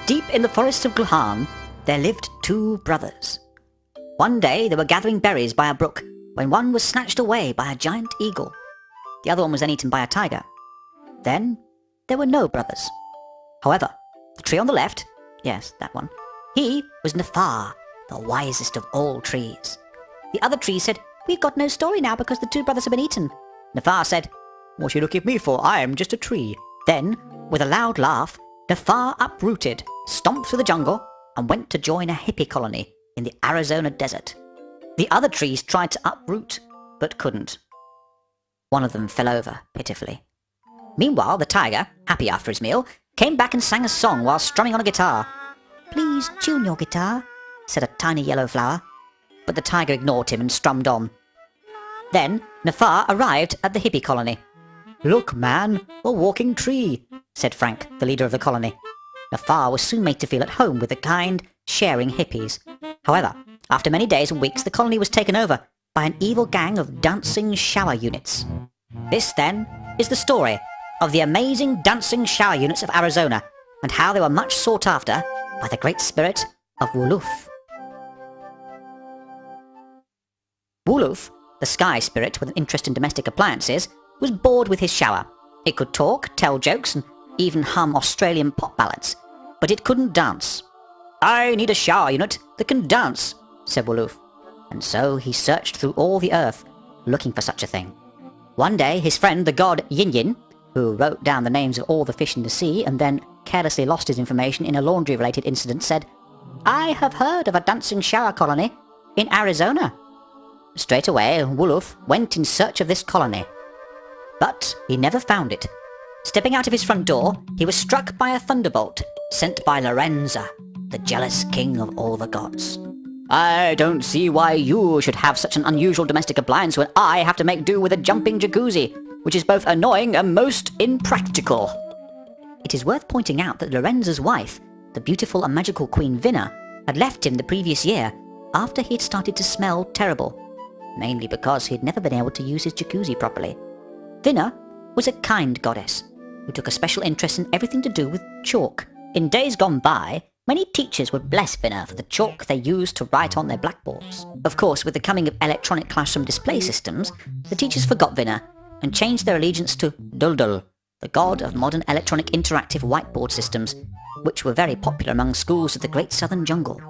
Deep in the forests of Gluhan, there lived two brothers. One day they were gathering berries by a brook when one was snatched away by a giant eagle. The other one was then eaten by a tiger. Then there were no brothers. However, the tree on the left, yes, that one, he was Nefar, the wisest of all trees. The other tree said, "We've got no story now because the two brothers have been eaten." Nefar said, "What are you looking at me for? I am just a tree." Then, with a loud laugh, Nefar uprooted, stomped through the jungle, and went to join a hippie colony in the Arizona desert. The other trees tried to uproot, but couldn't. One of them fell over, pitifully. Meanwhile, the tiger, happy after his meal, came back and sang a song while strumming on a guitar. "Please tune your guitar," said a tiny yellow flower. But the tiger ignored him and strummed on. Then Nefar arrived at the hippie colony. "Look, man, a walking tree," said Frank, the leader of the colony. Nefar was soon made to feel at home with the kind, sharing hippies. However, after many days and weeks, the colony was taken over by an evil gang of dancing shower units. This, then, is the story of the amazing dancing shower units of Arizona and how they were much sought after by the great spirit of Wuluf. Wuluf, the sky spirit with an interest in domestic appliances, was bored with his shower. It could talk, tell jokes, and even hum Australian pop ballads, but it couldn't dance. "I need a shower unit that can dance," said Wuluf, and so he searched through all the earth, looking for such a thing. One day his friend the god Yin Yin, who wrote down the names of all the fish in the sea and then carelessly lost his information in a laundry-related incident, said, "I have heard of a dancing shower colony in Arizona." Straight away, Wuluf went in search of this colony. But he never found it. Stepping out of his front door, he was struck by a thunderbolt sent by Lorenza, the jealous king of all the gods. "I don't see why you should have such an unusual domestic appliance when I have to make do with a jumping jacuzzi, which is both annoying and most impractical." It is worth pointing out that Lorenza's wife, the beautiful and magical Queen Vinna, had left him the previous year after he had started to smell terrible, mainly because he had never been able to use his jacuzzi properly. Vinna was a kind goddess who took a special interest in everything to do with chalk. In days gone by, many teachers would bless Vinna for the chalk they used to write on their blackboards. Of course, with the coming of electronic classroom display systems, the teachers forgot Vinna and changed their allegiance to Duldul, the god of modern electronic interactive whiteboard systems, which were very popular among schools of the Great Southern Jungle.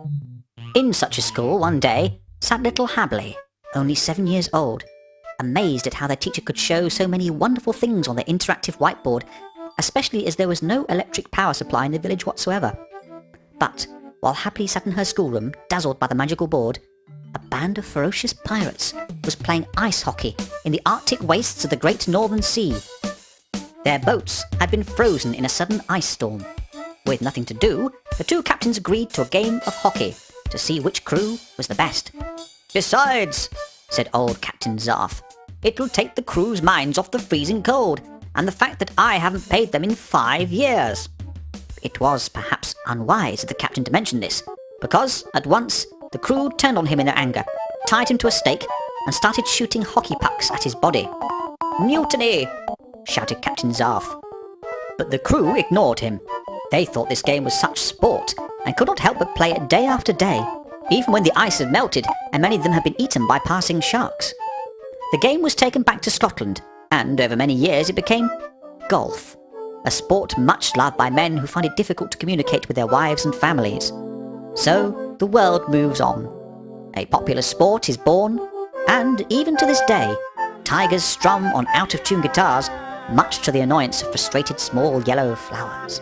In such a school, one day, sat little Habley, only 7 years old, amazed at how their teacher could show so many wonderful things on their interactive whiteboard, especially as there was no electric power supply in the village whatsoever. But while Habley sat in her schoolroom, dazzled by the magical board, a band of ferocious pirates was playing ice hockey in the Arctic wastes of the Great Northern Sea. Their boats had been frozen in a sudden ice storm. With nothing to do, the two captains agreed to a game of hockey to see which crew was the best. "Besides," said old Captain Zarf, "it'll take the crew's minds off the freezing cold and the fact that I haven't paid them in 5 years." It was perhaps unwise of the captain to mention this, because at once the crew turned on him in their anger, tied him to a stake, and started shooting hockey pucks at his body. "Mutiny!" shouted Captain Zarf. But the crew ignored him. They thought this game was such sport and could not help but play it day after day, even when the ice had melted and many of them had been eaten by passing sharks. The game was taken back to Scotland, and over many years it became golf, a sport much loved by men who find it difficult to communicate with their wives and families. So the world moves on. A popular sport is born, and even to this day, tigers strum on out-of-tune guitars, much to the annoyance of frustrated small yellow flowers.